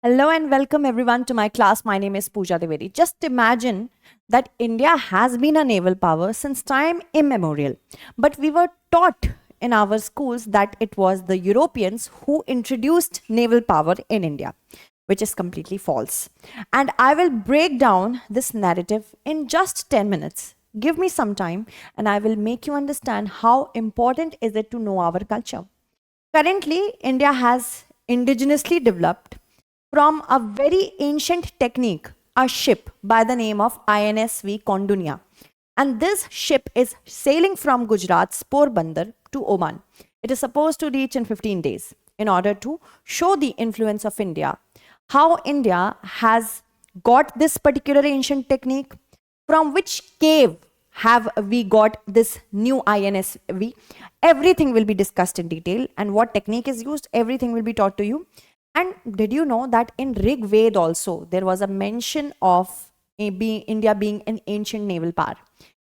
Hello and welcome everyone to my class. My name is Pooja Deveri. Just imagine that India has been a naval power since time immemorial. But we were taught in our schools that it was the Europeans who introduced naval power in India, which is completely false. And I will break down this narrative in just 10 minutes. Give me some time and I will make you understand how important is it to know our culture. Currently, India has indigenously developed from a very ancient technique, a ship by the name of INSV Kondunya. And this ship is sailing from Gujarat's Porbandar to Oman. It is supposed to reach in 15 days in order to show the influence of India, how India has got this particular ancient technique, from which cave have we got this new INSV. Everything will be discussed in detail, and what technique is used, everything will be taught to you. And did you know that in Rig Ved also there was a mention of India being an ancient naval power?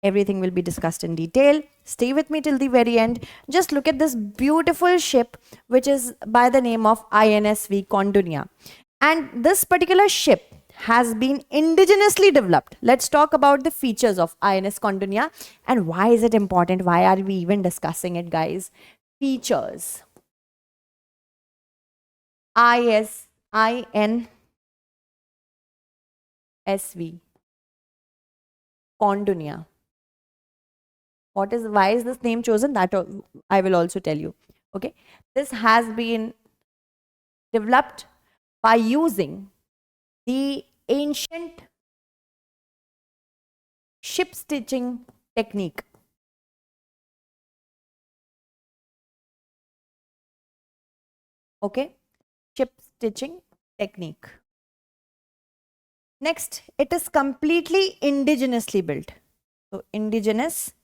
Everything will be discussed in detail. Stay with me till the very end. Just look at this beautiful ship, which is by the name of INSV Kondunya. And this particular ship has been indigenously developed. Let's talk about the features of INS Kondunya and why is it important? Why are we even discussing it, guys? Features. INSV Kondunya. Why is this name chosen? That I will also tell you. Okay. This has been developed by using the ancient ship stitching technique. Okay. Ship stitching technique. Next, it is completely indigenously built. So, indigenous.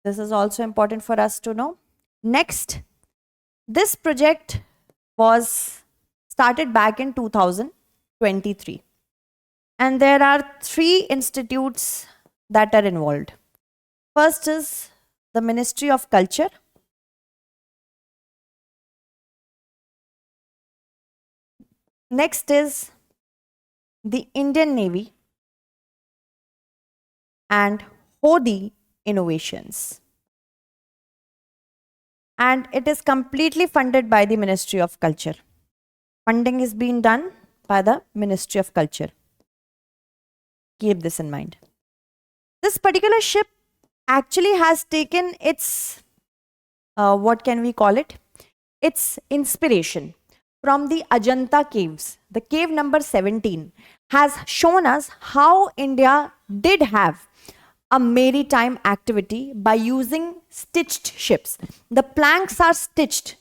This is also important for us to know. Next, this project was started back in 2023. And there are 3 institutes that are involved. First is the Ministry of Culture. Next is the Indian Navy and Hodi Innovations. And it is completely funded by the Ministry of Culture. Funding is being done by the Ministry of Culture. Keep this in mind. This particular ship actually has taken its, what can we call it? Its inspiration from the Ajanta caves. The cave number 17 has shown us how India did have a maritime activity by using stitched ships. The planks are stitched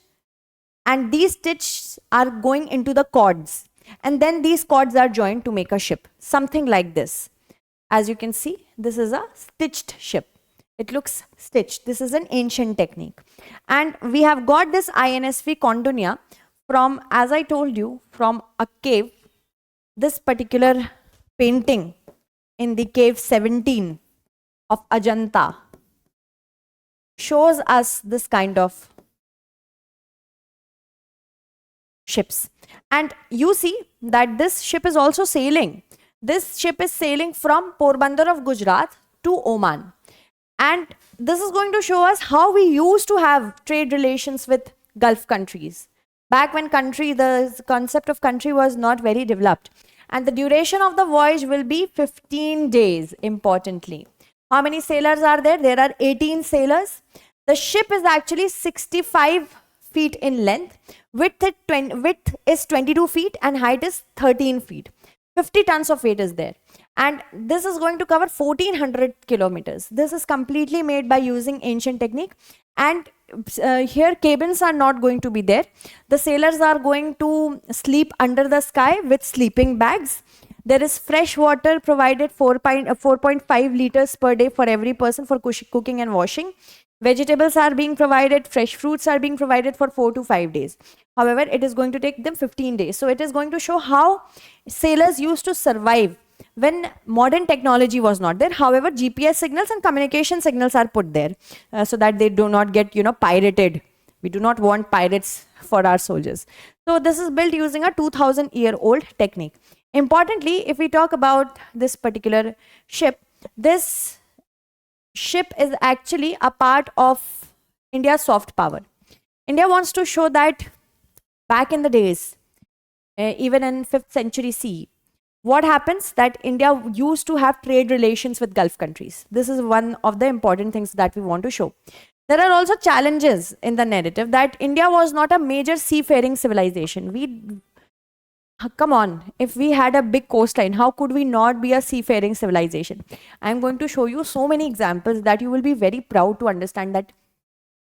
and these stitches are going into the cords, and then these cords are joined to make a ship, something like this. As you can see, this is a stitched ship. It looks stitched. This is an ancient technique. And we have got this INSV Kondunya from, as I told you, from a cave. This particular painting in the cave 17 of Ajanta shows us this kind of ships. And you see that this ship is also sailing. This ship is sailing from Porbandar of Gujarat to Oman. And this is going to show us how we used to have trade relations with Gulf countries. Back when the concept of country was not very developed. And the duration of the voyage will be 15 days, importantly. How many sailors are there? There are 18 sailors. The ship is actually 65 feet in length. Width is 22 feet and height is 13 feet. 50 tons of weight is there. And this is going to cover 1400 kilometers. This is completely made by using ancient technique. And here cabins are not going to be there. The sailors are going to sleep under the sky with sleeping bags. There is fresh water provided 4.5 liters per day for every person for cooking and washing. Vegetables are being provided, fresh fruits are being provided for 4 to 5 days. However, it is going to take them 15 days. So it is going to show how sailors used to survive when modern technology was not there. However, GPS signals and communication signals are put there so that they do not get, pirated. We do not want pirates for our soldiers. So this is built using a 2000-year-old technique. Importantly, if we talk about this particular ship, this ship is actually a part of India's soft power. India wants to show that back in the days, even in 5th century CE, what happens that India used to have trade relations with Gulf countries. This is one of the important things that we want to show. There are also challenges in the narrative that India was not a major seafaring civilization. Come on, if we had a big coastline, how could we not be a seafaring civilization? I'm going to show you so many examples that you will be very proud to understand that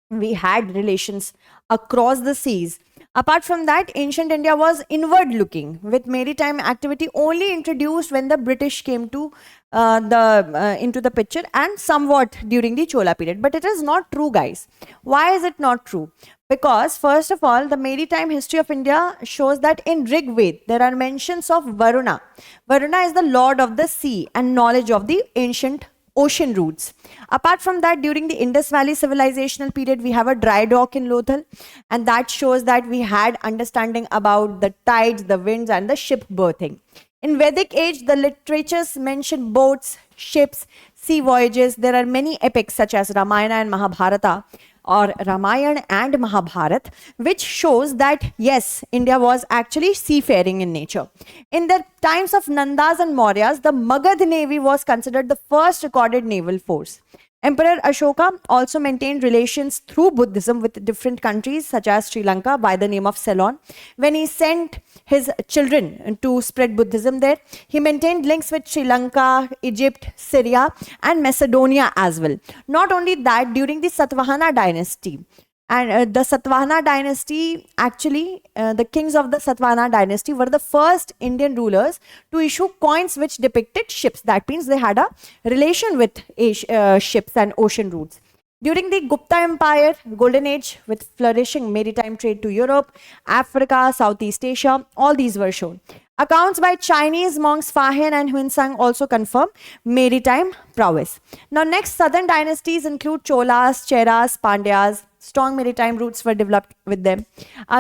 we had relations across the seas. Apart from that, ancient India was inward looking, with maritime activity only introduced when the British came to into the picture, and somewhat during the Chola period. But it is not true, guys. Why is it not true? Because first of all, the maritime history of India shows that in Rig Veda, there are mentions of Varuna. Varuna is the lord of the sea and knowledge of the ancient ocean routes. Apart from that, during the Indus Valley civilizational period, we have a dry dock in Lothal, and that shows that we had understanding about the tides, the winds, and the ship berthing. In Vedic age, the literatures mention boats, ships, sea voyages. There are many epics such as Ramayana and Mahabharata, or Ramayana and Mahabharata, which shows that yes, India was actually seafaring in nature. In the times of Nandas and Mauryas, the Magad Navy was considered the first recorded naval force. Emperor Ashoka also maintained relations through Buddhism with different countries such as Sri Lanka by the name of Ceylon. When he sent his children to spread Buddhism there, he maintained links with Sri Lanka, Egypt, Syria, and Macedonia as well. Not only that, during the Satvahana dynasty, and the Satvahana dynasty, actually, the kings of the Satvahana dynasty were the first Indian rulers to issue coins which depicted ships. That means they had a relation with ships and ocean routes. During the Gupta Empire, Golden Age, with flourishing maritime trade to Europe, Africa, Southeast Asia, all these were shown. Accounts by Chinese monks Fa Hien and Huinsang also confirm maritime prowess. Now, next southern dynasties include Cholas, Cheras, Pandyas. Strong maritime routes were developed with them.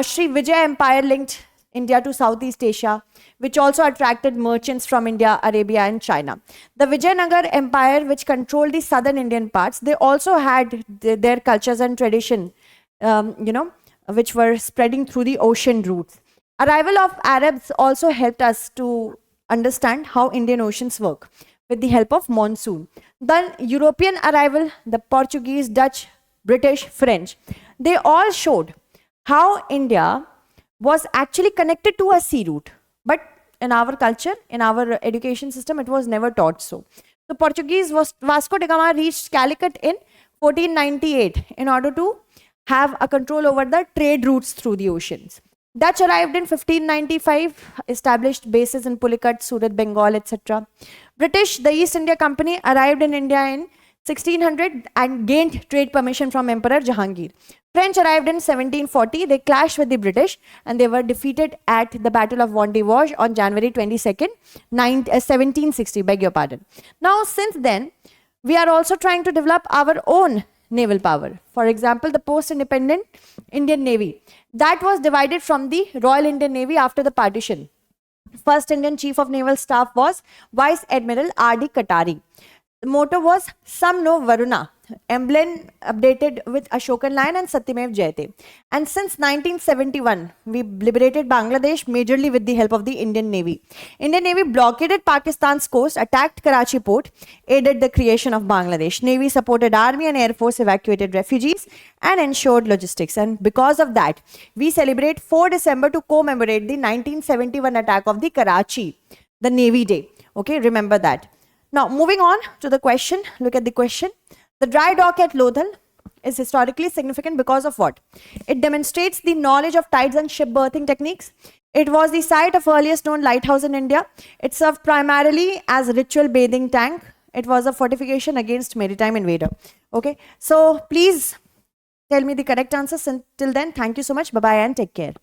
Sri Vijaya Empire linked India to Southeast Asia, which also attracted merchants from India, Arabia, and China. The Vijayanagar Empire, which controlled the southern Indian parts, they also had their cultures and tradition, which were spreading through the ocean routes. Arrival of Arabs also helped us to understand how Indian oceans work with the help of monsoon. Then European arrival, the Portuguese, Dutch, British, French, they all showed how India was actually connected to a sea route. But in our culture, in our education system, it was never taught so. The Portuguese Vasco da Gama reached Calicut in 1498 in order to have a control over the trade routes through the oceans. Dutch arrived in 1595, established bases in Pulicat, Surat, Bengal, etc. British, the East India Company, arrived in India in 1600 and gained trade permission from Emperor Jahangir. French arrived in 1740. They clashed with the British and they were defeated at the Battle of Vandevouge on January 22nd, 1760. Beg your pardon. Now, since then, we are also trying to develop our own naval power. For example, the post-independent Indian Navy. That was divided from the Royal Indian Navy after the partition. First Indian Chief of Naval Staff was Vice Admiral R.D. Katari. The motto was Sam No Varuna, emblem updated with Ashokan Lion and Satyamev Jayate. And since 1971, we liberated Bangladesh majorly with the help of the Indian Navy. Indian Navy blockaded Pakistan's coast, attacked Karachi port, aided the creation of Bangladesh. Navy supported Army and Air Force, evacuated refugees and ensured logistics. And because of that, we celebrate 4 December to commemorate the 1971 attack of the Karachi, the Navy Day. Okay, remember that. Now, moving on to the question, look at the question. The dry dock at Lothal is historically significant because of what? It demonstrates the knowledge of tides and ship berthing techniques. It was the site of earliest known lighthouse in India. It served primarily as a ritual bathing tank. It was a fortification against maritime invader. Okay, so please tell me the correct answers. Until then, thank you so much. Bye-bye and take care.